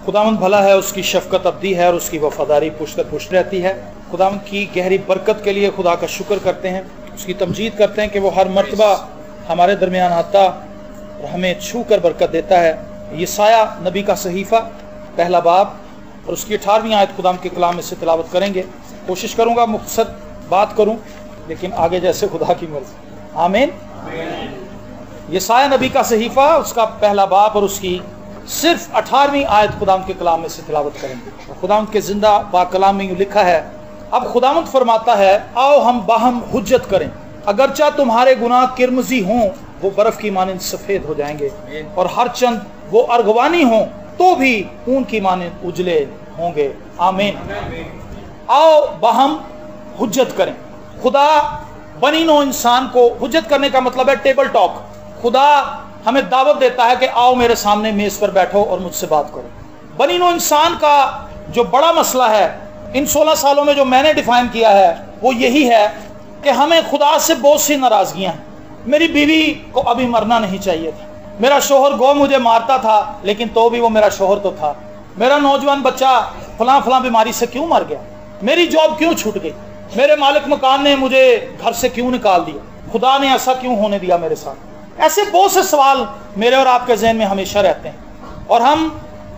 खुदावंद भला है, उसकी शफकत अब्दी है और उसकी वफादारी पुश्त पुश्त रहती है। खुदावंद की गहरी बरकत के लिए खुदा का शुक्र करते हैं, उसकी तमजीद करते हैं कि वो हर मर्तबा हमारे दरमियान आता और हमें छू कर बरकत देता है। यसाया नबी का सहीफ़ा पहला बाब और उसकी 18वीं आयत खुदावंद के कलाम में से तिलावत करेंगे। कोशिश करूँगा मुख्तसर बात करूँ, लेकिन आगे जैसे खुदा की मर्ज़ी। आमीन। यसाया नबी का सहीफ़ा उसका पहला बाब और उसकी सिर्फ 18वीं आयत खुदावंद के कलाम में से तिलावत करेंगे। खुदावंद के जिंदा पाक कलाम में लिखा है, अब खुदावंद फरमाता है, आओ हम बाहम हुज्जत करें, अगरचा तुम्हारे गुनाह किरमजी हों वो बर्फ की मानिंद सफेद हो जाएंगे, और हर चंद वो अर्गवानी हों तो भी ऊन की मानिंद उजले होंगे। आमीन। आओ बाहम हुज्जत करें। खुदा बनी नो इंसान को हुज्जत करने का मतलब है टेबल टॉक। खुदा हमें दावत देता है कि आओ मेरे सामने मेज पर बैठो और मुझसे बात करो। बनी नो इंसान का जो बड़ा मसला है इन 16 सालों में जो मैंने डिफाइन किया है वो यही है कि हमें खुदा से बहुत सी नाराजगियां हैं। मेरी बीवी को अभी मरना नहीं चाहिए था, मेरा शोहर गो मुझे मारता था लेकिन तो भी वो मेरा शोहर तो था, मेरा नौजवान बच्चा फलां फलां बीमारी से क्यों मर गया, मेरी जॉब क्यों छूट गई, मेरे मालिक मकान ने मुझे घर से क्यों निकाल दिया, खुदा ने ऐसा क्यों होने दिया मेरे साथ। ऐसे बहुत से सवाल मेरे और आपके जहन में हमेशा रहते हैं। और हम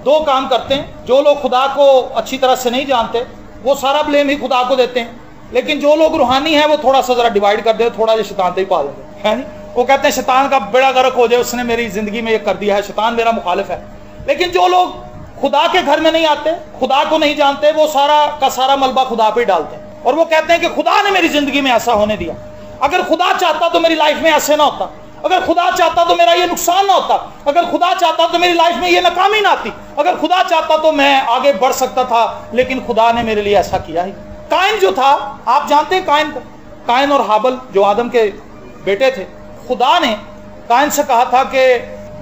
दो काम करते हैं, जो लोग खुदा को अच्छी तरह से नहीं जानते वो सारा ब्लेम ही खुदा को देते हैं, लेकिन जो लोग रूहानी हैं वो थोड़ा सा जरा डिवाइड कर दे, थोड़ा जो शैतान से ही पा देते हैं। वो कहते हैं शैतान का बेड़ा गर्क हो जाए, उसने मेरी जिंदगी में ये कर दिया है, शैतान मेरा मुखालिफ है। लेकिन जो लोग खुदा के घर में नहीं आते, खुदा को नहीं जानते, वो सारा का सारा मलबा खुदा पे डालते हैं और वो कहते हैं कि खुदा ने मेरी जिंदगी में ऐसा होने दिया, अगर खुदा चाहता तो मेरी लाइफ में ऐसे ना होता, अगर खुदा चाहता तो मेरा ये नुकसान ना होता, अगर खुदा चाहता तो मेरी लाइफ में ये नाकामी ना आती, अगर खुदा चाहता तो मैं आगे बढ़ सकता था, लेकिन खुदा ने मेरे लिए ऐसा किया ही। काइन जो था, आप जानते हैं काइन को, काइन और हाबल जो आदम के बेटे थे, खुदा ने काइन से कहा था कि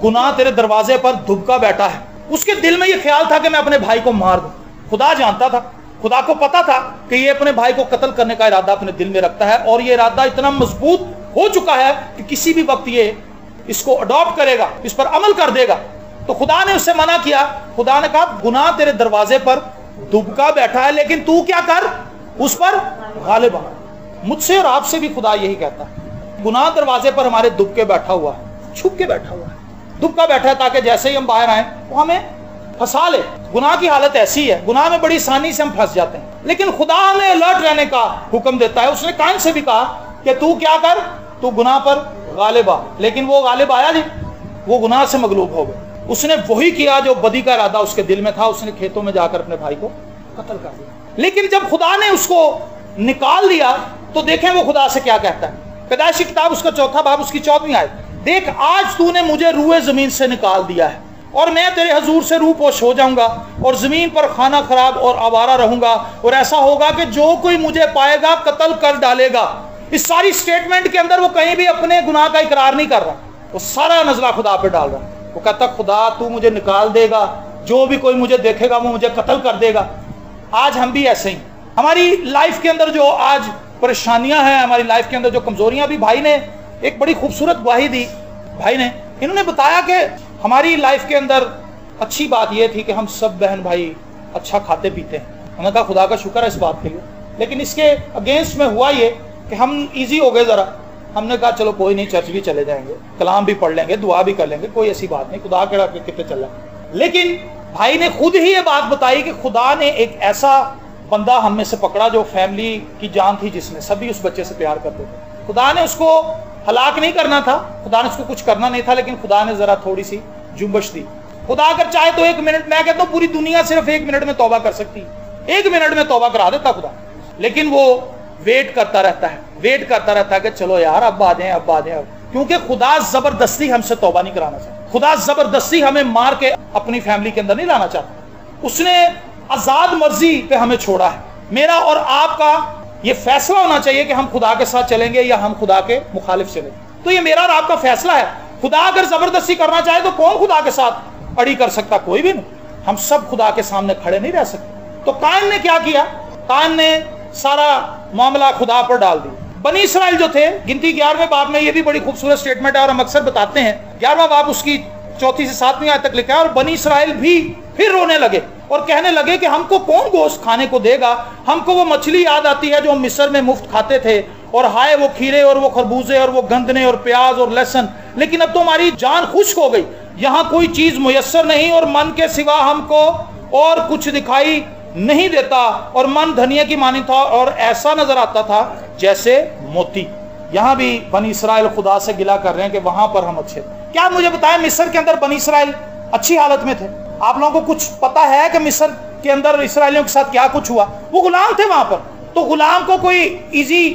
गुनाह तेरे दरवाजे पर दुबका बैठा है। उसके दिल में ये ख्याल था कि मैं अपने भाई को मार दूं। खुदा जानता था, खुदा को पता था कि ये अपने भाई को कत्ल करने का इरादा अपने दिल में रखता है और ये इरादा इतना मजबूत हो चुका है कि किसी भी वक्त ये इसको अडॉप्ट करेगा, इस पर अमल कर देगा। तो खुदा ने उससे मना किया। खुदा ने कहा गुनाह तेरे दरवाजे पर दुबका बैठा है, लेकिन तू क्या कर, उस पर गालिब आ। मुझसे और आपसे भी खुदा यही कहता है, गुनाह दरवाजे पर हमारे दुबके बैठा हुआ है, छुप के बैठा हुआ है, दुबका बैठा है ताकि जैसे ही हम बाहर आए वो हमें फंसा ले। गुनाह की हालत ऐसी है, गुनाह में बड़ी आसानी से हम फंस जाते हैं, लेकिन खुदा हमें अलर्ट रहने का हुक्म देता है। उसने काइन से भी कहा कि तू क्या कर, तू गुनाह पर गालिब आ, लेकिन वो गालिब आया नहीं, वो गुनाह से मगलूब हो गया। उसने वही किया जो बदी का इरादा उसके दिल में था, उसने खेतों में जाकर अपने भाई को कत्ल कर दिया। लेकिन जब खुदा ने उसको निकाल दिया तो देखें वो खुदा से क्या कहता है। पैदाइश की किताब उसका 4वां बाब उसकी 14वीं आयत, देख आज तूने मुझे रूए जमीन से निकाल दिया है और मैं तेरे हजूर से रूपोश हो जाऊंगा और जमीन पर खाना खराब और आवारा रहूंगा, और ऐसा होगा कि जो कोई मुझे पाएगा कत्ल कर डालेगा। इस सारी स्टेटमेंट के अंदर वो कहीं भी अपने गुनाह का इकरार नहीं कर रहा, वो सारा नजला खुदा पे डाल रहा है। वो कहता खुदा तू मुझे निकाल देगा, जो भी कोई मुझे देखेगा वो मुझे कत्ल कर देगा। आज हम भी ऐसे ही, हमारी लाइफ के अंदर जो आज परेशानियां हैं, हमारी लाइफ के अंदर जो कमजोरियां, भी भाई ने एक बड़ी खूबसूरत गवाही दी। भाई ने इन्होंने बताया कि हमारी लाइफ के अंदर अच्छी बात यह थी कि हम सब बहन भाई अच्छा खाते पीते हैं। हमने कहा खुदा का शुक्र है इस बात के लिए, लेकिन इसके अगेंस्ट में हुआ ये कि हम इजी हो गए जरा। हमने कहा चलो कोई नहीं, चर्च भी चले जाएंगे, कलाम भी पढ़ लेंगे, दुआ भी कर लेंगे, कोई ऐसी बात नहीं, खुदा केड़ा कितने चल रहा है। लेकिन भाई ने खुद ही ये बात बताई कि खुदा ने एक ऐसा बंदा हम में से पकड़ा जो फैमिली की जान थी, जिसमें सभी उस बच्चे से प्यार करते थे। खुदा ने उसको हलाक नहीं करना था, खुदा ने उसको कुछ करना नहीं था, लेकिन खुदा ने जरा थोड़ी सी जुम्बश दी। खुदा अगर चाहे तो 1 मिनट, मैं कहता हूँ पूरी दुनिया सिर्फ 1 मिनट में तौबा कर सकती है, 1 मिनट में तौबा करा देता खुदा। लेकिन वो वेट करता रहता है, वेट करता रहता है कि चलो यार अब आ जाए, अब आ जाए, क्योंकि खुदा जबरदस्ती हमसे तौबा नहीं कराना चाहता। खुदा जबरदस्ती हमें मार के अपनी फैमिली के अंदर नहीं लाना चाहता। उसने आजाद मर्जी पे हमें छोड़ा है। मेरा और आपका ये फैसला होना चाहिए कि हम खुदा के साथ चलेंगे या हम खुदा के मुखालिफ चलेंगे। तो ये मेरा और आपका फैसला है। खुदा अगर जबरदस्ती करना चाहे तो कौन खुदा के साथ अड़ी कर सकता? कोई भी नहीं। हम सब खुदा के सामने खड़े नहीं रह सकते। तो काइन ने क्या किया? काइन ने सारा मामला खुदा पर डाल दिया। बनी इसराइल जो थे, गिनती 11वें बाब में ये भी बड़ी खूबसूरत स्टेटमेंट है और हम अक्सर बताते हैं। 11वां बाब उसकी 4 से 7वीं आयत तक लिखा है, और बनी इसराइल भी फिर रोने लगे और कहने लगे कि हमको कौन गोश्त खाने को देगा, हमको वो मछली याद आती है जो हम मिस्र में मुफ्त खाते थे, और हाय वो खीरे और वो खरबूजे और वो गंदने और प्याज और लहसुन, लेकिन अब तो हमारी जान खुश्क हो गई, यहाँ कोई चीज मुयस्सर नहीं और मन के सिवा हमको और कुछ दिखाई नहीं देता, और मन धनिये की मानी था और ऐसा नजर आता था जैसे मोती। यहाँ भी बनी इसराइल खुदा से गिला कर रहे हैं कि वहां पर हम अच्छे। क्या मुझे बताएं, मिस्र के अंदर बनी इसराइल अच्छी हालत में थे? आप लोगों को कुछ पता है कि मिस्र के अंदर इसराइलियों के साथ क्या कुछ हुआ? वो गुलाम थे वहां पर, तो गुलाम को कोई इजी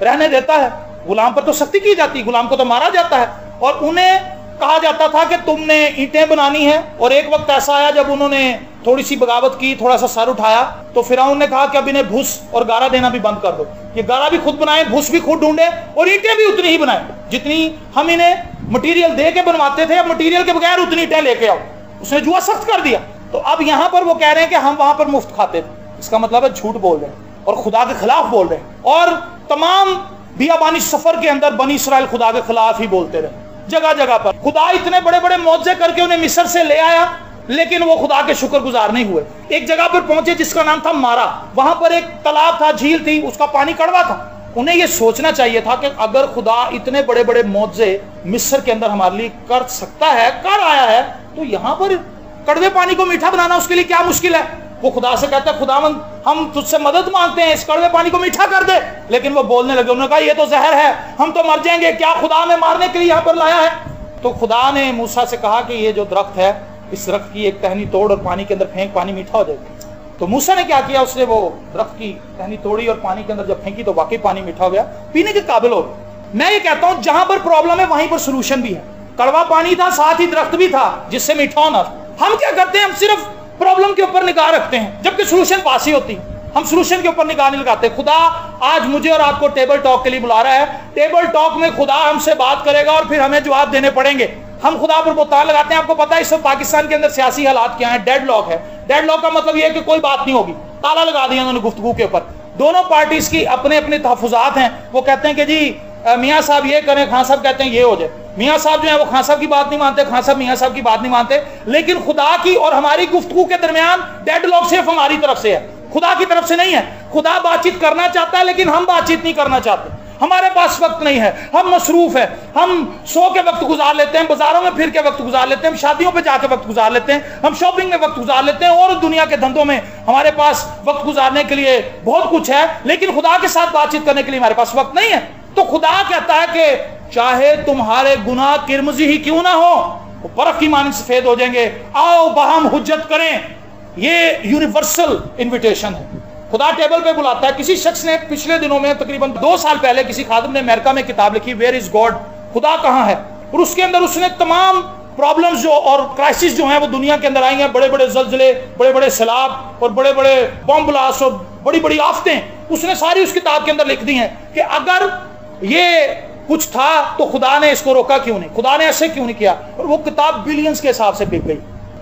रहने देता है? गुलाम पर तो सख्ती की जाती है, गुलाम को तो मारा जाता है, और उन्हें कहा जाता था कि तुमने ईंटें बनानी है। और एक वक्त ऐसा आया जब उन्होंने थोड़ी सी बगावत की, थोड़ा सा सर उठाया, तो फिरौन ने कहा कि अब इन्हें भूस और गारा देना भी बंद कर दो, ये गारा भी खुद बनाए, भूस भी खुद ढूंढे, और ईंटें भी उतनी ही बनाए जितनी हम इन्हें मटीरियल दे के बनवाते थे, अब मटीरियल के बगैर उतनी ईंटें लेके आओ। उसने जुआ सख्त कर दिया। तो अब यहां पर वो कह रहे हैं कि हम वहां पर मुफ्त खाते थे। इसका मतलब है झूठ बोल रहे हैं और खुदा के खिलाफ बोल रहे हैं, और तमाम बियाबानी सफर के अंदर बनी इसराइल खुदा के खिलाफ ही बोलते रहे। जगह जगह पर खुदा इतने बड़े बड़े मौजे करके उन्हें मिस्र से ले आया, लेकिन वो खुदा के शुक्रगुजार नहीं हुए। एक जगह पर पहुंचे जिसका नाम था मारा, वहां पर एक तालाब था, झील थी, उसका पानी कड़वा था। उन्हें यह सोचना चाहिए था कि अगर खुदा इतने बड़े बड़े मौजे मिस्र के अंदर हमारे लिए कर सकता है, कर आया है, तो यहां पर कड़वे पानी को मीठा बनाना उसके लिए क्या मुश्किल है? वो खुदा से कहता है, खुदावंद हम तुझसे मदद मांगते हैं, इस कड़वे पानी को मीठा कर दे। लेकिन वो बोलने लगे, उन्होंने कहा ये तो जहर है, हम तो मर जाएंगे, क्या खुदा हमें मारने के लिए यहाँ पर लाया है? तो खुदा ने मूसा से कहा कि ये जो दरख्त है, इस दरख्त की एक टहनी तोड़ और पानी के अंदर फेंक, पानी मीठा हो जाएगा। तो मूसा ने क्या किया, उसने वो दरख्त की टहनी तोड़ी और पानी के अंदर जब फेंकी तो वाकई पानी मीठा हो गया, पीने के काबिल हो गया। मैं ये कहता हूं जहां पर प्रॉब्लम है वहीं पर सोल्यूशन भी है। कड़वा पानी था, साथ ही दरख्त भी था जिससे मीठा होना था। हम क्या करते हैं, हम सिर्फ प्रॉब्लम के ऊपर निगाह रखते हैं, जबकि सोल्यूशन पास ही होती है। हम सोल्यूशन के ऊपर निगाह नहीं लगाते। खुदा आज मुझे और आपको टेबल टॉक के लिए बुला रहा है। टेबल टॉक में खुदा हमसे बात करेगा और फिर हमें जवाब देने पड़ेंगे। हम खुदा पर बोतान लगाते हैं। आपको पता है इस वक्त पाकिस्तान के अंदर सियासी हालात क्या है? डेड लॉक है। डेड लॉक का मतलब यह है कि कोई बात नहीं होगी, ताला लगा दिया उन्होंने गुफ्तगू के ऊपर। दोनों पार्टीज की अपने अपने तहफुजात हैं। वो कहते हैं कि जी मियाँ साहब ये करें, खान साहब कहते हैं ये हो जाए। मियाँ साहब जो है वो खान साहब की बात नहीं मानते, खान साहब मियाँ साहब की बात नहीं मानते। लेकिन खुदा की और हमारी गुफ्तगू के दरमियान डेड लॉक सिर्फ हमारी तरफ से है, खुदा की तरफ से नहीं है। खुदा बातचीत करना चाहता है लेकिन हम बातचीत नहीं करना चाहते। हमारे पास वक्त नहीं है, हम मसरूफ है, हम सो के वक्त गुजार लेते हैं, बाजारों में फिर के वक्त गुजार लेते हैं, हम शादियों पे जाके वक्त गुजार लेते हैं, हम शॉपिंग में वक्त गुजार लेते हैं, और दुनिया के धंधों में हमारे पास वक्त गुजारने के लिए बहुत कुछ है, लेकिन खुदा के साथ बातचीत करने के लिए हमारे पास वक्त नहीं है। तो खुदा कहता है कि चाहे तुम्हारे गुनाह किरमजी ही क्यों ना हो, वो बर्फ की मानी सफेद हो जाएंगे, आओ बहम हुज्जत करें। ये यूनिवर्सल इन्विटेशन है। खुदा टेबल पे बुलाता है। किसी शख्स ने पिछले दिनों में तकरीबन 2 साल पहले किसी खादिम ने अमेरिका में किताब लिखी, वेयर इज गॉड, खुदा कहाँ है, और उसके अंदर उसने तमाम प्रॉब्लम्स जो और क्राइसिस जो हैं वो दुनिया के अंदर आई हैं, बड़े बड़े जल्जले, बड़े बड़े सैलाब और बड़े बड़े बॉम्ब ब्लास्ट और बड़ी बड़ी आफतें, उसने सारी उस किताब के अंदर लिख दी हैं कि अगर ये कुछ था तो खुदा ने इसको रोका क्यों नहीं, खुदा ने ऐसे क्यों नहीं किया। और वो किताब बिलियंस के हिसाब से बिक गई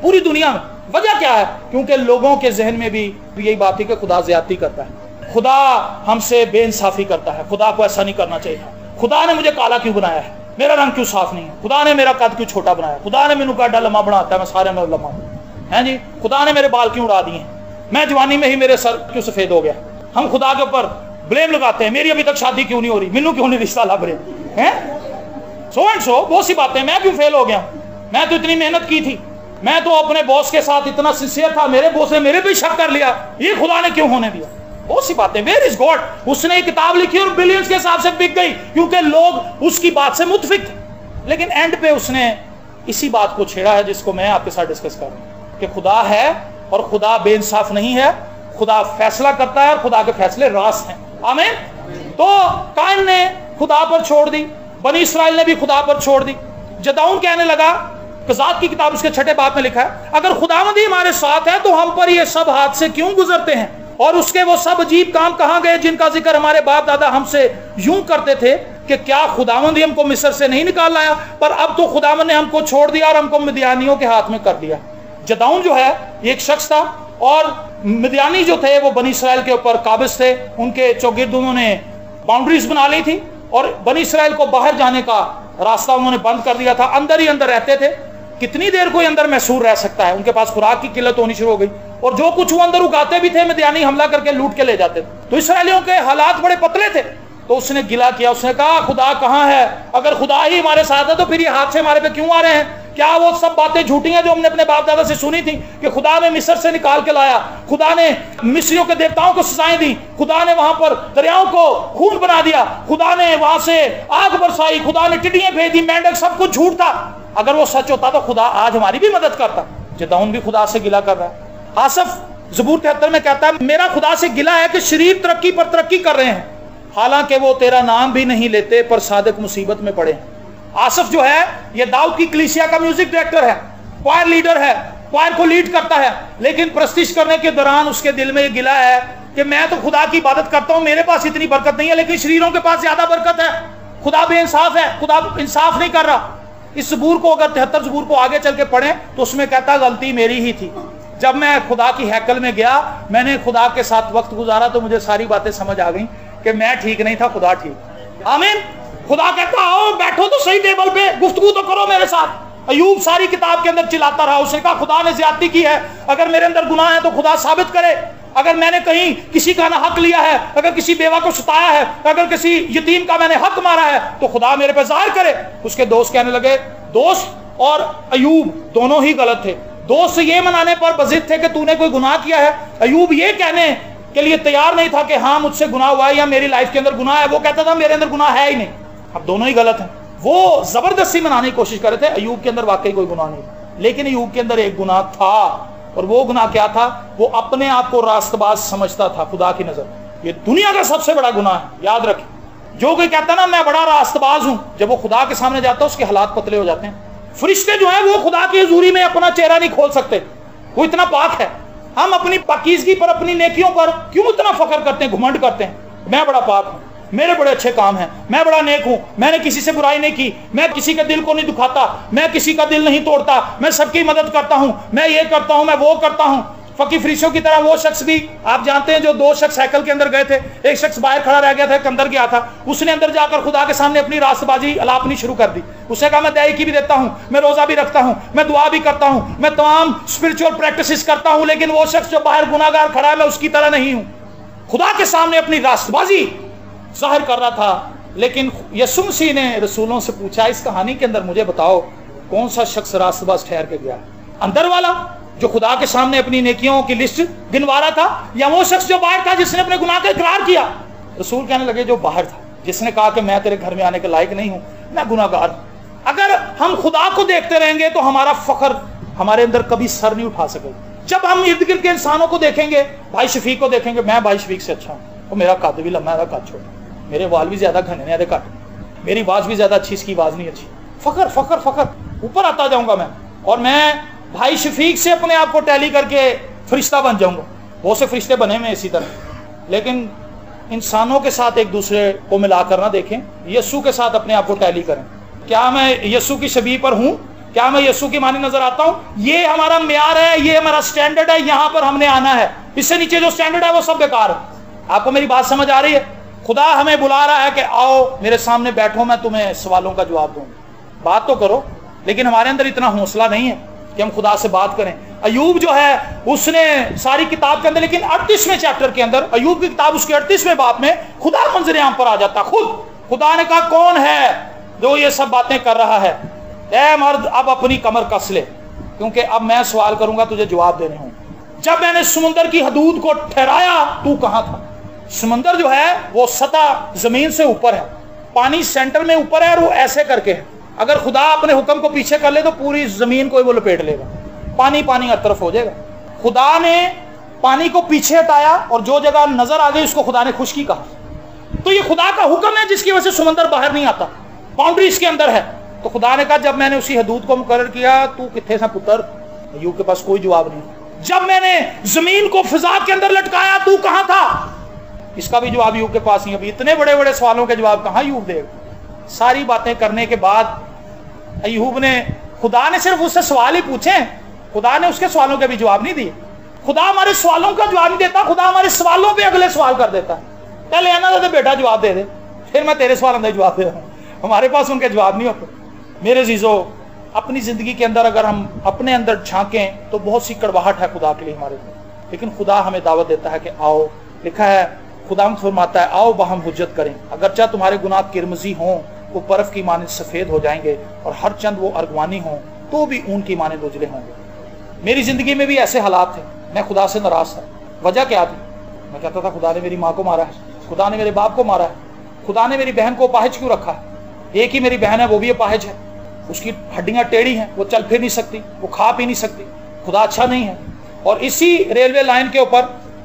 पूरी दुनिया में। वजह क्या है? क्योंकि लोगों के जहन में भी यही बात है कि खुदा ज्यादती करता है, खुदा हमसे बेइंसाफी करता है, खुदा को ऐसा नहीं करना चाहिए, खुदा ने मुझे काला क्यों बनाया है, मेरा रंग क्यों साफ नहीं है, खुदा ने मेरा कद क्यों छोटा बनाया, खुदा ने मैनू गाडा लम्मा बनाता है, मैं सारे में लम्मा है जी, खुदा ने मेरे बाल क्यों उड़ा दिए, मैं जवानी में ही मेरे सर क्यों सफेद हो गया। हम खुदा के ऊपर ब्लेम लगाते हैं, मेरी अभी तक शादी क्यों नहीं हो रही, मैनू क्यों नहीं रिश्ता लग रहे हैं, सो एंड सो बहुत सी बातें, मैं क्यों फेल हो गया, मैं तो इतनी मेहनत की थी, मैं तो अपने बॉस के साथ इतना सिंसियर था, मेरे बॉस ने मेरे पे शक कर लिया, ये खुदा ने क्यों होने दिया। बहुत सी बातें। वेयर इज गॉड, उसने एक किताब लिखी और बिलियंस के हिसाब से बिक गई क्योंकि लोग उसकी बात से मुतफिक थे। लेकिन एंड पे उसने इसी बात को छेड़ा है जिसको मैं आपके साथ डिस्कस कर रहा हूं कि खुदा है और खुदा बेइंसाफ नहीं है, खुदा फैसला करता है और खुदा के फैसले रास्त हैं। आमीन। तो काइन ने खुदा पर छोड़ दी, बनी इसराइल ने भी खुदा पर छोड़ दी। जदाऊन कहने लगा, कज़ात की किताब उसके 6 बाब में लिखा है, अगर खुदावंद ही हमारे साथ है तो हम पर ये सब हाथ से क्यों गुजरते हैं, और उसके वो सब अजीब काम कहां गए जिनका जिक्र हमारे बाप दादा हमसे यूं करते थे कि क्या खुदावंद ही हमको मिस्र से नहीं निकाल लाया, पर अब तो खुदावंद ने हमको छोड़ दिया और हमको मिद्यानियों के हाथ में कर दिया। जदाऊन जो है एक शख्स था और मिद्यानी जो थे वो बनी इसराइल के ऊपर काबिज थे, उनके चौगिर्द उन्होंने बाउंड्रीज बना ली थी और बनी इसराइल को बाहर जाने का रास्ता उन्होंने बंद कर दिया था, अंदर ही अंदर रहते थे। कितनी देर कोई अंदर महसूर रह सकता है? उनके पास खुराक की किल्लत होनी शुरू हो गई, और जो कुछ वो अंदर उगाते भी थे मिद्यानी हमला करके लूट के ले जाते थे। तो इसराइलियों के हालात बड़े पतले थे। तो उसने गिला किया, उसने कहा खुदा कहाँ है? अगर खुदा ही हमारे साथ है तो फिर ये हादसे हमारे पे क्यों आ रहे हैं? क्या वो सब बातें झूठी हैं जो हमने अपने बाप दादा से सुनी थी कि खुदा ने मिस्र से निकाल के लाया, खुदा ने मिस्रियों के देवताओं को सजाएं दी, खुदा ने वहां पर दरियाओं को खून बना दिया, खुदा ने वहां से आग बरसाई, खुदा ने टिड्डियां भेज दी, मेंढक, सब कुछ झूठ था। अगर वो सच होता तो खुदा आज हमारी भी मदद करता। जदाऊन भी खुदा से गिला कर रहा है। आसफ ज़बूर 73 में कहता है मेरा खुदा से गिला है कि शरीर तरक्की पर तरक्की कर रहे हैं, हालांकि वो तेरा नाम भी नहीं लेते, पर सादिक मुसीबत में पड़े हैं। आसफ जो है ये दाऊद की कलीसिया का म्यूजिक डायरेक्टर है, क्वायर लीडर है, क्वायर को लीड करता है, लेकिन प्रस्तिश करने के दौरान उसके दिल में ये गिला है कि मैं तो खुदा की इबादत करता हूं, मेरे पास इतनी बरकत नहीं है, लेकिन शरीरों के पास ज्यादा बरकत है। खुदा बेइंसाफ है, खुदा इंसाफ नहीं कर रहा। इस ज़बूर को अगर 73 ज़बूर को आगे चल के पढ़े तो उसमें कहता गलती मेरी ही थी। जब मैं खुदा की हैकल में गया, मैंने खुदा के साथ वक्त गुजारा तो मुझे सारी बातें समझ आ गई कि मैं ठीक नहीं था, खुदा ठीक। आमीन। खुदा कहता आओ बैठो तो सही टेबल पे, गुफ्तगू तो करो मेरे साथ। अयूब सारी किताब के अंदर चिल्लाता रहा, उसने कहा खुदा ने ज्यादती की है, अगर मेरे अंदर गुनाह है तो खुदा साबित करे। अगर मैंने कहीं किसी का ना हक लिया है, अगर किसी बेवा को सताया है, अगर किसी यतीम का मैंने हक मारा है तो खुदा मेरे पे जाहिर करे। उसके दोस्त कहने लगे, दोस्त और अयूब दोनों ही गलत थे। दोस्त ये मनाने पर बजिद थे कि तूने कोई गुनाह किया है, अयूब ये कहने के लिए तैयार नहीं था कि हाँ मुझसे गुनाह हुआ है या मेरी लाइफ के अंदर गुनाह है, वो कहता था मेरे अंदर गुनाह है ही नहीं। अब दोनों ही गलत हैं। वो जबरदस्ती मनाने की कोशिश कर रहे थे, अयूब के अंदर वाकई कोई गुनाह नहीं, लेकिन अयूब के अंदर एक गुनाह था, और वो गुनाह क्या था? वो अपने आप को रास्तबाज समझता था खुदा की नजर। ये दुनिया का सबसे बड़ा गुनाह है, याद रखें। जो कोई कहता ना मैं बड़ा रास्तबाज हूं, जब वो खुदा के सामने जाता है उसके हालात पतले हो जाते हैं। फरिश्ते जो है वो खुदा की हुजूरी में अपना चेहरा नहीं खोल सकते, वो इतना पाक है। हम अपनी पाकीज़गी पर, अपनी नेकियों पर क्यों इतना फख्र करते हैं, घुमंड करते हैं? मैं बड़ा पाक हूं, मेरे बड़े अच्छे काम हैं, मैं बड़ा नेक हूं, मैंने किसी से बुराई नहीं की, मैं किसी के दिल को नहीं दुखाता, मैं किसी का दिल नहीं तोड़ता, मैं सबकी मदद करता हूं, मैं ये करता हूं, मैं वो करता हूं। फकी फरीशों की तरह वो शख्स भी आप जानते हैं जो दो शख्स साइकिल के अंदर गए थे, एक शख्स बाहर खड़ा रह गया था, एक अंदर गया था। उसने अंदर जाकर खुदा के सामने अपनी रास्तबाजी अलापनी शुरू कर दी। उसने कहा मैं दया की भी देता हूं, मैं रोजा भी रखता हूं, मैं दुआ भी करता हूं, मैं तमाम स्पिरिचुअल प्रैक्टिसेस करता हूं, लेकिन वो शख्स जो बाहर गुनाहगार खड़ा है मैं उसकी तरह नहीं हूं। खुदा के सामने अपनी रास्तबाजी जाहिर कर रहा था। लेकिन यीशु मसीह ने रसूलों से पूछा इस कहानी के अंदर मुझे बताओ कौन सा शख्स रास्तबाज ठहर के गया? अंदर वाला जो खुदा के सामने अपनी नेकियों की लिस्ट गिनवा रहा था, या वो शख्स जो बाहर था जिसने अपने गुनाह का इकरार किया? रसूल कहने लगे जो बाहर था, जिसने कहा कि मैं तेरे घर में आने के लायक नहीं हूं, मैं गुनाहगार हूं। अगर हम खुदा को देखते रहेंगे तो हमारा फख्र हमारे अंदर कभी सर नहीं उठा सकेगा। जब हम इर्द गिर्द के इंसानों को देखेंगे, भाई शफीक को देखेंगे, मैं भाई शफीक से अच्छा हूं, तो मेरा कद भी लंबा, मेरा कद छोटा, मेरे वाल भी ज्यादा घने हैं, कट, मेरी आवाज भी ज्यादा अच्छी, इसकी आवाज नहीं अच्छी। फख्र फख्र फख्र, ऊपर आता जाऊंगा मैं, और मैं भाई शफीक से अपने आप को टैली करके फरिश्ता बन जाऊंगा। बहुत से फरिश्ते बने में इसी तरह, लेकिन इंसानों के साथ एक दूसरे को मिलाकर ना देखें, यीशु के साथ अपने आप को टैली करें। क्या मैं यीशु की शबीह पर हूं? क्या मैं यीशु की मानी नजर आता हूं? ये हमारा म्यार है, ये हमारा स्टैंडर्ड है, यहां पर हमने आना है। इससे नीचे जो स्टैंडर्ड है वो सब बेकार है। आपको मेरी बात समझ आ रही है? खुदा हमें बुला रहा है कि आओ मेरे सामने बैठो, मैं तुम्हें सवालों का जवाब दूंगा। बात तो करो, लेकिन हमारे अंदर इतना हौसला नहीं है कि हम खुदा से बात करें। अयूब जो है उसने सारी किताब के अंदर, लेकिन 38वें चैप्टर के अंदर, अयूब की किताब उसके 38वें बाब में खुदा मंजर आम पर आ जाता। खुद खुदा ने कहा कौन है जो ये सब बातें कर रहा है? ऐ मर्द अब अपनी कमर कस ले, क्योंकि अब मैं सवाल करूंगा तुझे जवाब देने हों। जब मैंने समुंदर की हदूद को ठहराया तू कहां था? समंदर जो है वो सतह जमीन से ऊपर है, पानी सेंटर में ऊपर है और वो ऐसे करके है। अगर खुदा अपने हुक्म को पीछे कर ले तो पूरी जमीन को वो लपेट लेगा, पानी पानी हर तरफ हो जाएगा। खुदा ने पानी को पीछे हटाया और जो जगह नजर आ गई उसको खुदा ने खुशकी कहा। तो ये खुदा का हुक्म है जिसकी वजह से समंदर बाहर नहीं आता, बाउंड्री इसके अंदर है। तो खुदा ने कहा जब मैंने उसी हदूद को मुकर्रर किया तू किथे सा पुत्र? अय्यूब के पास कोई जवाब नहीं। जब मैंने जमीन को फिजा के अंदर लटकाया तू कहां था? इसका भी जवाब अय्यूब के पास नहीं। अभी इतने बड़े बड़े सवालों के जवाब कहां अय्यूब देगा? सारी बातें करने के बाद अय्यूब ने, खुदा ने सिर्फ उससे सवाल ही पूछे, खुदा ने उसके सवालों के भी जवाब नहीं दिए। खुदा हमारे सवालों का जवाब नहीं देता, खुदा हमारे सवालों पे अगले सवाल कर देता है। पहले आना था बेटा जवाब दे दे, फिर मैं तेरे सवालों का जवाब दे रहा हूं। हमारे पास उनके जवाब नहीं होते। मेरे जीजो, अपनी ज़िंदगी के अंदर अगर हम अपने अंदर झांकें तो बहुत सी कड़वाहट है खुदा के लिए हमारे लिए, लेकिन खुदा हमें दावत देता है कि आओ। लिखा है, खुदा फरमाता है, आओ बाहम हुज्जत करें, अगरचा तुम्हारे गुनाह किरमजी हों वो बर्फ की मानिंद सफ़ेद हो जाएंगे, और हर चंद वो अर्गवानी हों तो भी ऊन की मानिंद उजले होंगे। मेरी ज़िंदगी में भी ऐसे हालात थे, मैं खुदा से नाराज़ था। वजह क्या थी? मैं कहता था खुदा ने मेरी माँ को मारा है, खुदा ने मेरे बाप को मारा है, खुदा ने मेरी बहन को अपाहिज क्यों रखा है? एक ही मेरी बहन है, वो भी अपाहिज है, उसकी हड्डियां टेढ़ी हैं, वो चल फिर नहीं सकती, वो खा पी नहीं सकती, खुदा अच्छा नहीं है। और इसी रेलवे लाइन के ऊपर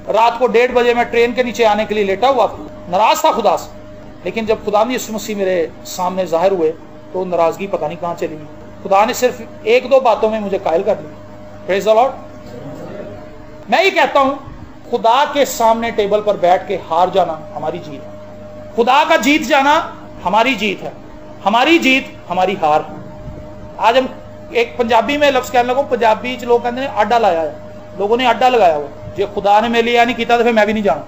रात को 1:30 बजे मैं ट्रेन के नीचे आने के लिए लेटा हुआ था, नाराज था खुदा से। लेकिन जब खुदा यीशु मसीह मेरे सामने जाहिर हुए तो नाराजगी पता नहीं कहाँ चली गई। खुदा ने सिर्फ 1-2 बातों में मुझे कायल कर दिया। Praise the Lord. मैं ये कहता हूं, खुदा के सामने टेबल पर बैठ के हार जाना हमारी जीत है, खुदा का जीत जाना हमारी जीत है, हमारी जीत हमारी हार है। आज हम एक पंजाबी में लफ्ज कहने लगो, पंजाबी च लोग कहते हैं आडा लाया है, लोगों ने आडा लगाया हुआ, जो खुदा ने मेरे लिए नहीं किया तो फिर मैं भी नहीं जाना,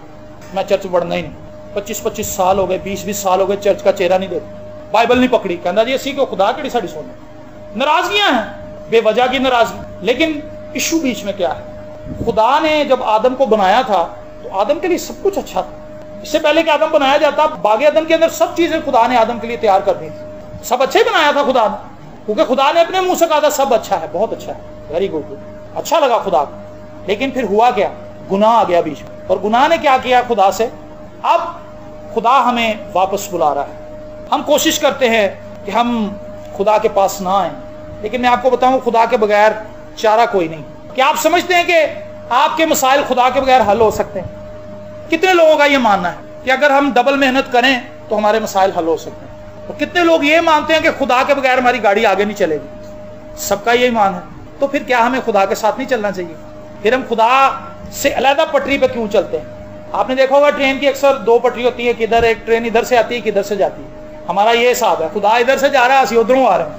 मैं चर्च बढ़ना ही नहीं। 25-25 साल हो गए, 20-20 साल हो गए, चर्च का चेहरा नहीं देखा, बाइबल नहीं पकड़ी, कहता जी असी क्यों खुदा केड़ी साड़ी सुनने। नाराजगियां हैं, बेवजह की नाराजगी। लेकिन इशू बीच में क्या है? खुदा ने जब आदम को बनाया था तो आदम के लिए सब कुछ अच्छा था। इससे पहले कि आदम बनाया जाता, बागे आदम के अंदर सब चीजें खुदा ने आदम के लिए तैयार कर दी थी, सब अच्छे बनाया था खुदा ने, क्योंकि खुदा ने अपने मुंह से कहा था सब अच्छा है, बहुत अच्छा है, वेरी गुड, अच्छा लगा खुदा को। लेकिन फिर हुआ क्या? गुनाह आ गया बीच में। और गुनाह ने क्या किया खुदा से? अब खुदा हमें वापस बुला रहा है। हम कोशिश करते हैं कि हम खुदा के पास ना आए, लेकिन मैं आपको बताऊं खुदा के बगैर चारा कोई नहीं। क्या आप समझते हैं कि आपके मसाइल खुदा के बगैर हल हो सकते हैं? कितने लोगों का ये मानना है कि अगर हम डबल मेहनत करें तो हमारे मसाइल हल हो सकते हैं? और कितने लोग ये मानते हैं कि खुदा के बगैर हमारी गाड़ी आगे नहीं चलेगी? सबका यही मान है। तो फिर क्या हमें खुदा के साथ नहीं चलना चाहिए? फिर हम खुदा से अलग पटरी पे क्यों चलते हैं? आपने देखा होगा ट्रेन की अक्सर 2 पटरी होती है, किधर एक ट्रेन इधर से आती है, किधर से जाती है। हमारा ये हिसाब है, खुदा इधर से जा रहा है, असि उधरों आ रहे हैं,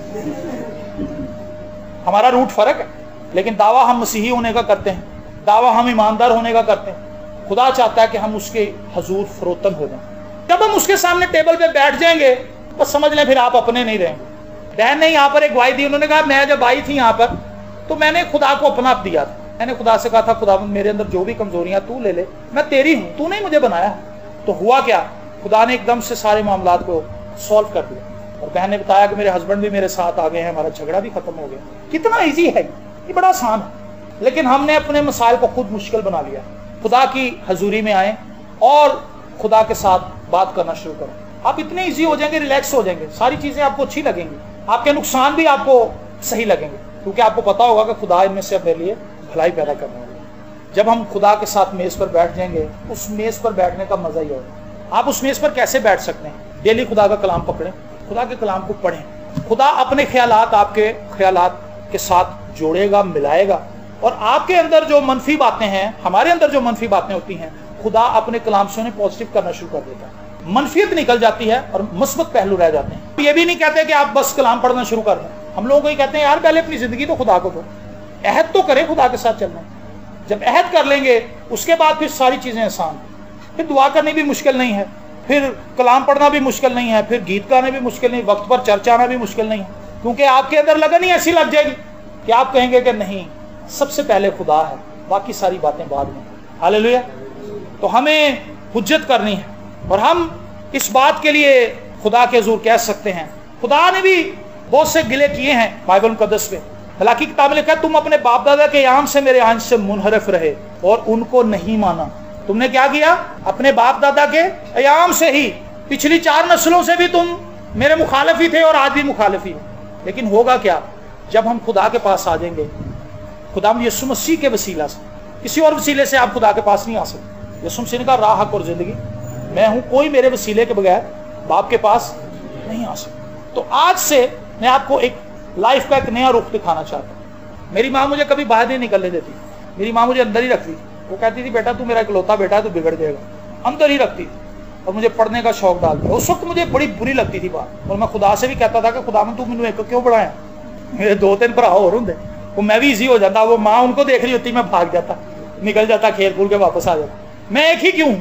हमारा रूट फर्क है। लेकिन दावा हम मसीही होने का करते हैं, दावा हम ईमानदार होने का करते हैं। खुदा चाहता है कि हम उसके हजूर फरोतन हो जाएं। जब हम उसके सामने टेबल पे बैठ जाएंगे बस समझ लें फिर आप अपने नहीं रहेंगे। बहन ने यहाँ पर एक गवाही दी, उन्होंने कहा मैं जब आई थी यहाँ पर तो मैंने खुदा को अपना आप दिया था। मैंने खुदा से कहा था खुदा मेरे अंदर जो भी कमजोरियां तू ले ले, मैं तेरी हूं, तूने ही मुझे बनाया। तो हुआ क्या? खुदा ने एकदम से सारे मामलात को सॉल्व कर दिया। और बहन ने बताया कि मेरे हस्बैंड भी मेरे साथ आ गए हैं, हमारा झगड़ा भी खत्म हो गया। कितना ईजी है ये, बड़ा आसान है। लेकिन हमने अपने मसाइल को खुद मुश्किल बना लिया। खुदा की हजूरी में आए और खुदा के साथ बात करना शुरू करें। आप इतने इजी हो जाएंगे, रिलैक्स हो जाएंगे, सारी चीजें आपको अच्छी लगेंगी, आपके नुकसान भी आपको सही लगेंगे, क्योंकि आपको पता होगा कि खुदा इनमें से अपने लिए भलाई पैदा करने वाला है। जब हम खुदा के साथ मेज पर बैठ जाएंगे, उस मेज पर बैठने का मजा ही होगा। आप उस मेज पर कैसे बैठ सकते हैं? डेली खुदा का कलाम पकड़ें, खुदा के कलाम को पढ़ें। खुदा अपने ख्यालात आपके ख्यालात के साथ जोड़ेगा, मिलाएगा, और आपके अंदर जो मनफी बातें हैं, हमारे अंदर जो मनफी बातें होती हैं, खुदा अपने कलाम से उन्हें पॉजिटिव करना शुरू कर देता है। मनफियत निकल जाती है और मुस्बत पहलू रह जाते हैं। ये भी नहीं कहते कि आप बस कलाम पढ़ना शुरू कर दें। हम लोगों को ये कहते हैं यार पहले अपनी जिंदगी तो खुदा को दो, अहद तो करें खुदा के साथ चलना। जब अहद कर लेंगे उसके बाद फिर सारी चीजें आसान, फिर दुआ करनी भी मुश्किल नहीं है, फिर कलाम पढ़ना भी मुश्किल नहीं है, फिर गीत गाने भी मुश्किल नहीं, वक्त पर चर्चा आना भी मुश्किल नहीं है, क्योंकि आपके अंदर लगन ही ऐसी लग जाएगी कि आप कहेंगे कि नहीं, सबसे पहले खुदा है, बाकी सारी बातें बाद में। हालेलुया। तो हमें हुज्जत करनी है और हम इस बात के लिए खुदा के हुजूर कह सकते हैं। खुदा ने भी बहुत से गिले किए हैं बाइबल मुकद्दस में। मलाकी किताब में लिखा है, तुम अपने बाप दादा के याम से मेरे अंश से मुनहरफ रहे और उनको नहीं माना। तुमने क्या किया? अपने बाप दादा के याम से ही, पिछली 4 नस्लों से भी तुम मेरे मुखालिफ ही थे और आज भी मुखालिफ ही। लेकिन होगा क्या? जब हम खुदा के पास आ जाएंगे, खुदा यीशु मसीह के वसीला से, किसी और वसीले से आप खुदा के पास नहीं आ सकते। यीशु मसीह ने कहा राह हक और जिंदगी मैं हूं, कोई मेरे वसीले के बगैर बाप के पास नहीं आ सकता। तो आज से मैं आपको एक लाइफ का एक नया रुख दिखाना चाहता हूं। मेरी माँ मुझे कभी बाहर नहीं निकलने देती, मेरी माँ मुझे अंदर ही रखती थी। वो कहती थी बेटा तू मेरा इकलौता बेटा है, तू बिगड़ जाएगा, अंदर ही रखती थी और मुझे पढ़ने का शौक डाल दिया। उस वक्त मुझे बड़ी बुरी लगती थी बात, और मैं खुदा से भी कहता था कि खुदा में तू मैंने एक क्यों बढ़ाया, मेरे 2-3 भरा और होंगे, वो मैं भी ईजी हो जाता। वो माँ उनको देख रही होती, मैं भाग जाता, निकल जाता, खेल कूद के वापस आ जाता, मैं एक ही क्यों।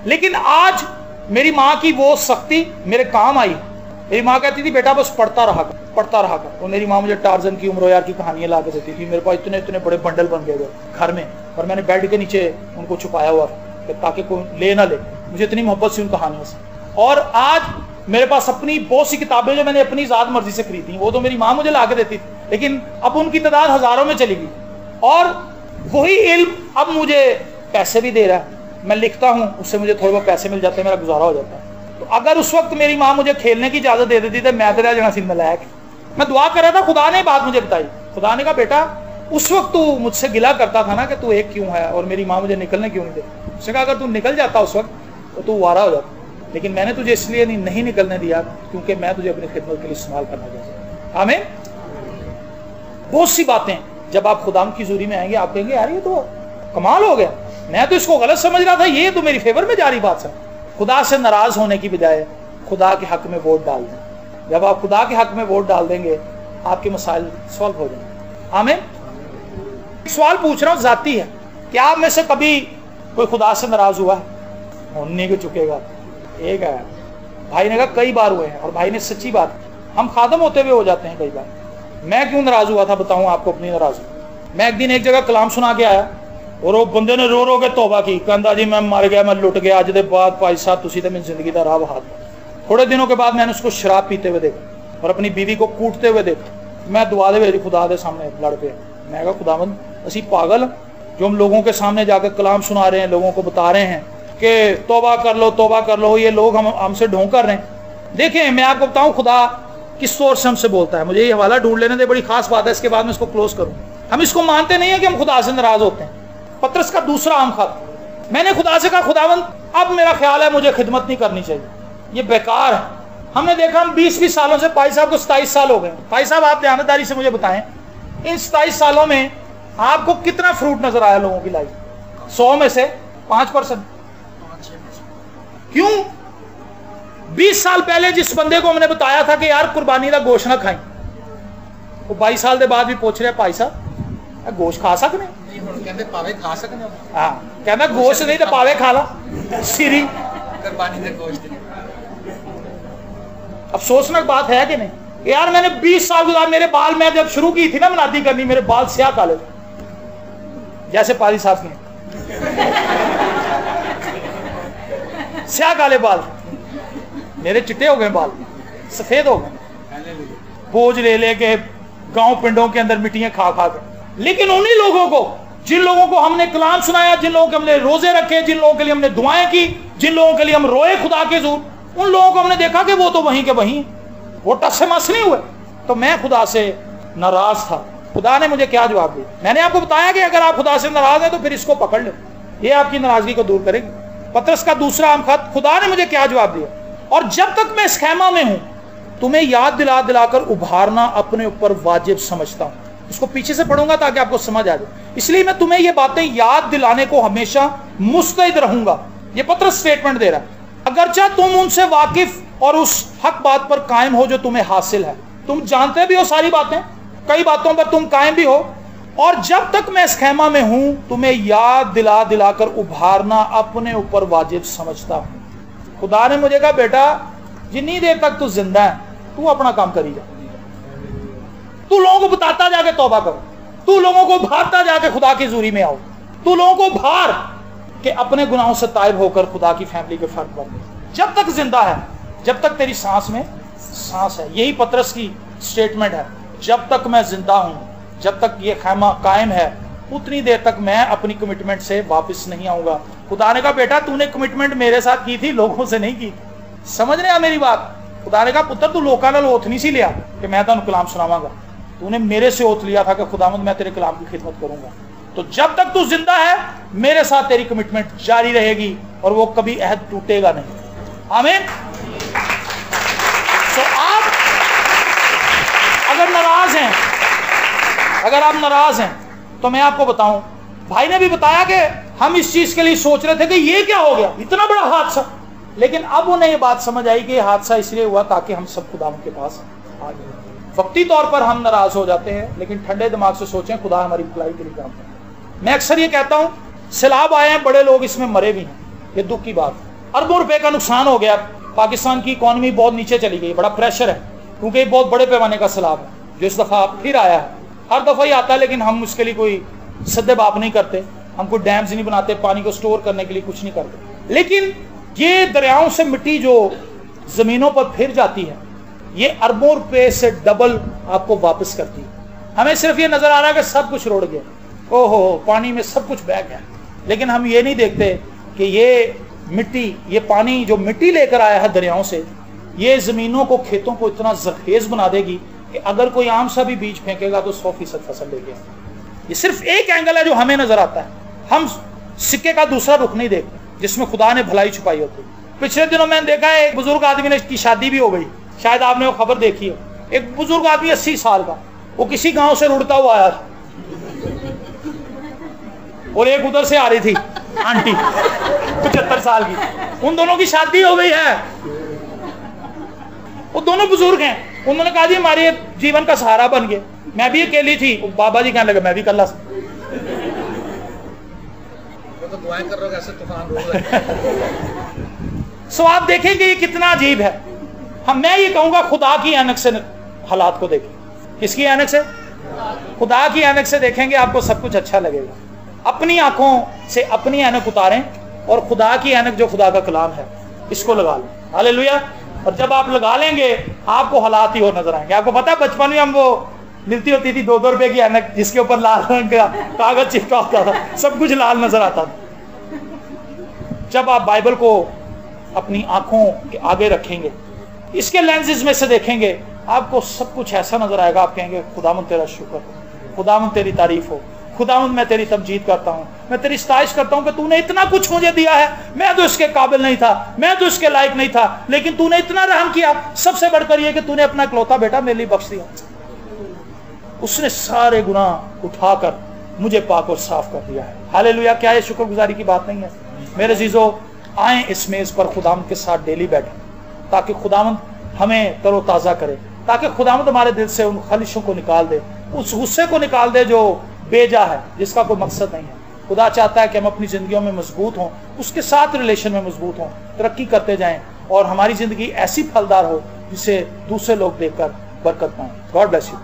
लेकिन आज मेरी माँ की वो सख्ती मेरे काम आई, मेरी माँ कहती थी बेटा बस पढ़ता रहा कर। और मेरी माँ मुझे टार्जन की, उम्र यार की कहानियां ला के देती थी। मेरे पास इतने इतने बड़े बंडल बन गए घर में, और मैंने बेड के नीचे उनको छुपाया हुआ ताकि कोई ले ना ले। मुझे इतनी मोहब्बत थी उन कहानियों से। और आज मेरे पास अपनी बहुत सी किताबें जो मैंने अपनी ज़ात मर्जी से खरीदी, वो तो मेरी माँ मुझे ला के देती थी, लेकिन अब उनकी तादाद हजारों में चली गई। और वही इल्म अब मुझे पैसे भी दे रहा है। मैं लिखता हूँ, उससे मुझे थोड़े बहुत पैसे मिल जाते हैं, मेरा गुजारा हो जाता है। तो अगर उस वक्त मेरी माँ मुझे खेलने की इजाजत दे देती तो मैं तेरा जना सिंह लायक। मैं दुआ कर रहा था, खुदा ने बात मुझे बताई। खुदा ने कहा बेटा उस वक्त तू मुझसे गिला करता था ना कि तू एक क्यों है, और मेरी माँ मुझे निकलने क्यों नहीं देती। उसने कहा अगर तू निकल जाता उस वक्त तो तू वारा हो जाता, लेकिन मैंने तुझे इसलिए नहीं निकलने दिया क्योंकि मैं तुझे अपनी खिदमत के लिए इस्तेमाल करना चाहता हूं। आमीन। बहुत सी बातें जब आप खुदा की हज़ूरी में आएंगे आप कहेंगे यार ये तो कमाल हो गया, मैं तो इसको गलत समझ रहा था, ये तो मेरी फेवर में जा रही बात है। खुदा से नाराज होने की बजाय खुदा के हक में वोट डाल दें। जब आप खुदा के हक में वोट डाल देंगे आपके मसाइल सॉल्व हो जाएंगे। आमीन। सवाल पूछ रहा हूं, जाती है, क्या आप में से कभी कोई खुदा से नाराज हुआ है? होने को चुकेगा। एक है भाई ने कहा कई बार हुए हैं, और भाई ने सच्ची बात, हम खादम होते हुए हो जाते हैं कई बार। मैं क्यों नाराज हुआ था बताऊं आपको अपनी नाराजगी। मैं एक दिन एक जगह कलाम सुना के आया और वो बंदे ने रो रो के तौबा की, कहता जी मैं मर गया, मैं लुट गया, अज के बाद भाई साहब तुसी तो मेरी जिंदगी का राह बहा। थोड़े दिनों के बाद मैंने उसको शराब पीते हुए देखा और अपनी बीवी को कूटते हुए देखा। मैं दुआ दे खुदा के सामने लड़ पे, मैं कहा खुदावंद असी पागल जो हम लोगों के सामने जाकर कलाम सुना रहे हैं, लोगों को बता रहे हैं कि तौबा कर लो, ये लोग हमसे ढोंग कर रहे हैं। देखें मैं आपको बताऊं खुदा किस सोर्स से हमसे बोलता है। मुझे ये हवाला ढूंढ लेने दे, बड़ी खास बात है, इसके बाद मैं इसको क्लोज करूं। हम इसको मानते नहीं है कि हम खुदा से नाराज होते हैं। पतरस का दूसरा आम खत, मैंने खुदा से कहा खुदावंद अब मेरा ख्याल है मुझे खिदमत नहीं करनी चाहिए, ये बेकार है। हमने देखा हम 20-20 सालों से, भाई साहब को 27 साल हो गए। भाई साहब आप ध्यानदारी से मुझे बताएं इन 27 सालों में आपको कितना फ्रूट नजर आया लोगों की लाइफ? 100 में से 5%। क्यों? 20 साल पहले जिस बंदे को हमने बताया था कि यार कुर्बानी का गोश्त ना खाएं, वो 22 साल के बाद भी पूछ रहे भाई साहब गोश्त खा सकने? कहते पावे खा सकने। हाँ कहना गोश्त नहीं तो पावे खा ला सीरी कुर्बानी का गोश्त। अफसोसनाक बात है कि नहीं यार? मैंने 20 साल के बाद मेरे बाल, मैं जब शुरू की थी ना मनादी करनी, मेरे बाल स्याह काले जैसे पारी साहब के स्याह काले बाल, मेरे चिट्टे हो गए बाल, सफेद हो गए, बोझ ले लेके गांव पिंडों के अंदर मिट्टियां खा खा के। लेकिन उन्हीं लोगों को, जिन लोगों को हमने कलाम सुनाया, जिन लोगों के हमने रोजे रखे, जिन लोगों के लिए हमने दुआएं की, जिन लोगों के लिए हम रोए खुदा के हुजूर, उन लोगों को हमने देखा कि वो तो वहीं के वहीं, वो टस से मस नहीं हुए। तो मैं खुदा से नाराज था। खुदा ने मुझे क्या जवाब दिया? मैंने आपको बताया कि अगर आप खुदा से नाराज हैं तो फिर इसको पकड़ लो, ये आपकी नाराजगी को दूर करेगी। पतरस का दूसरा आम खत, खुदा ने मुझे क्या जवाब दिया? और जब तक मैं इस खैमा में हूं तुम्हें याद दिला दिलाकर उभारना अपने ऊपर वाजिब समझता हूं। इसको पीछे से पढ़ूंगा ताकि आपको समझ आ जाए। इसलिए मैं तुम्हें ये बातें याद दिलाने को हमेशा मुस्तैद रहूंगा। ये पतरस स्टेटमेंट दे रहा है। अगरचा तुम उनसे वाकिफ और उस हक बात पर कायम हो जो तुम्हें हासिल है, तुम जानते भी हो सारी बातें, कई बातों पर तुम कायम भी हो, और जब तक मैं इस खैमा में हूं तुम्हें याद दिला दिलाकर उभारना अपने ऊपर वाजिब समझता हूं। खुदा ने मुझे कहा बेटा जितनी देर तक तू जिंदा है तू अपना काम करी जा, तू लोगों को बताता जाके तौबा करो, तू लोगों को भारता जाके खुदा की हज़ूरी में आओ, तू लोगों को भार कि अपने गुनाहों से ताइब होकर खुदा की फैमिली के फर्क बन। जब तक जिंदा है, जब तक तेरी सांस में सांस है, यही पतरस की स्टेटमेंट है। जब तक मैं जिंदा हूं, जब तक ये खैमा कायम है, उतनी देर तक मैं अपनी कमिटमेंट से वापस नहीं आऊंगा। खुदा ने कहा बेटा तूने कमिटमेंट मेरे साथ की थी, लोगों से नहीं की। समझ रहे मेरी बात? खुदा ने कहा पुत्र तू लोकां नाल ओथ नहीं सी लिया कि मैं तुहानू कलाम सुनावांगा, तूने मेरे से ओथ लिया था कि खुदावंद मैं तेरे कलाम की खिदमत करूंगा। तो जब तक तू जिंदा है मेरे साथ तेरी कमिटमेंट जारी रहेगी और वो कभी अहद टूटेगा नहीं। आमीन। तो आप अगर नाराज हैं, अगर आप नाराज हैं तो मैं आपको बताऊं, भाई ने भी बताया कि हम इस चीज के लिए सोच रहे थे कि ये क्या हो गया, इतना बड़ा हादसा, लेकिन अब उन्हें ये बात समझ आई कि ये हादसा इसलिए हुआ ताकि हम सब खुदा के पास आ गए। वक्ती तौर पर हम नाराज हो जाते हैं, लेकिन ठंडे दिमाग से सोचें खुदा हमारी भलाई के लिए काम करता है। मैं अक्सर ये कहता हूं सैलाब आए हैं, बड़े लोग इसमें मरे भी हैं, ये दुख की बात। अरबों रुपए का नुकसान हो गया, पाकिस्तान की इकॉनमी बहुत नीचे चली गई, बड़ा प्रेशर है, क्योंकि ये बहुत बड़े पैमाने का सैलाब है जो इस दफ़ा फिर आया है। हर दफ़ा ही आता है, लेकिन हम उसके लिए कोई सद्दे बाप नहीं करते, हम कोई डैम्स नहीं बनाते, पानी को स्टोर करने के लिए कुछ नहीं करते। लेकिन ये दरियाओं से मिट्टी जो ज़मीनों पर फिर जाती है, ये अरबों रुपए से डबल आपको वापस करती है। हमें सिर्फ ये नज़र आ रहा है कि सब कुछ रोड़ गया, ओहो पानी में सब कुछ बह गया, लेकिन हम ये नहीं देखते कि ये मिट्टी, ये पानी जो मिट्टी लेकर आया है दरियाओं से, ये ज़मीनों को, खेतों को इतना जरखेज बना देगी कि अगर कोई आम सा भी बीज फेंकेगा तो 100% फसल लेके। ये सिर्फ एक एंगल है जो हमें नजर आता है, हम सिक्के का दूसरा रुख नहीं देखते जिसमें खुदा ने भलाई छुपाई होती। पिछले दिनों मैंने देखा है एक बुजुर्ग आदमी की शादी भी हो गई, शायद आपने वो खबर देखी हो। एक बुजुर्ग आदमी 80 साल का, वो किसी गांव से रुड़ता हुआ आया था और एक उधर से आ रही थी आंटी 75 साल की, उन दोनों की शादी हो गई है, वो दोनों बुजुर्ग हैं। उन्होंने कहा जी हमारे जीवन का सहारा बन गए। मैं भी अकेली थी, बाबा जी कहने लगे मैं भी कल्ला तो दुआएं कर रहे हो, ऐसे तूफान रोक रहे हैं। सो आप देखेंगे ये कितना अजीब है। मैं ये कहूंगा खुदा की ऐनक से हालात को देखें। किसकी ऐनक से? खुदा की ऐनक से देखेंगे आपको सब कुछ अच्छा लगेगा। अपनी आंखों से अपनी ऐनक उतारें और खुदा की ऐनक जो खुदा का कलाम है इसको लगा लें। हालेलुया। और जब आप लगा लेंगे आपको हालात ही और नजर आएंगे। आपको पता है बचपन में हम वो मिलती होती थी 2-2 रुपए की ऐनक जिसके ऊपर लाल रंग का कागज चिपका होता था, सब कुछ लाल नजर आता था। जब आप बाइबल को अपनी आंखों के आगे रखेंगे, इसके लेंसेज में से देखेंगे, आपको सब कुछ ऐसा नजर आएगा, आप कहेंगे खुदावंद तेरा शुक्र हो, खुदावंद तेरी तारीफ हो, खुदावंद मैं तेरी तमजीद करता हूँ, मैं तेरी सताइश करता हूँ कि तूने इतना कुछ मुझे दिया है। मैं तो इसके काबिल नहीं था, मैं तो इसके लायक नहीं था, लेकिन तूने इतना रहम किया। सबसे बढ़कर यह कि तूने अपना इकलौता बेटा मेरे लिए बख्श दिया। उसने सारे गुनाह उठाकर मुझे पाक और साफ कर दिया है। हालेलुया। क्या ये शुक्रगुजारी की बात नहीं है? मेरे अजीजों, आए इस मेज पर खुदावंद के साथ डेली बैठे, ताकि खुदावंद हमें तरोताजा करे, ताकि खुदावंद हमारे दिल से उन खलिशों को निकाल दे, उस गुस्से को निकाल दे जो बेजा है, जिसका कोई मकसद नहीं है। खुदा चाहता है कि हम अपनी जिंदगियों में मजबूत हों, उसके साथ रिलेशन में मजबूत हों, तरक्की करते जाएं और हमारी जिंदगी ऐसी फलदार हो जिसे दूसरे लोग देखकर बरकत पाएं। God bless you.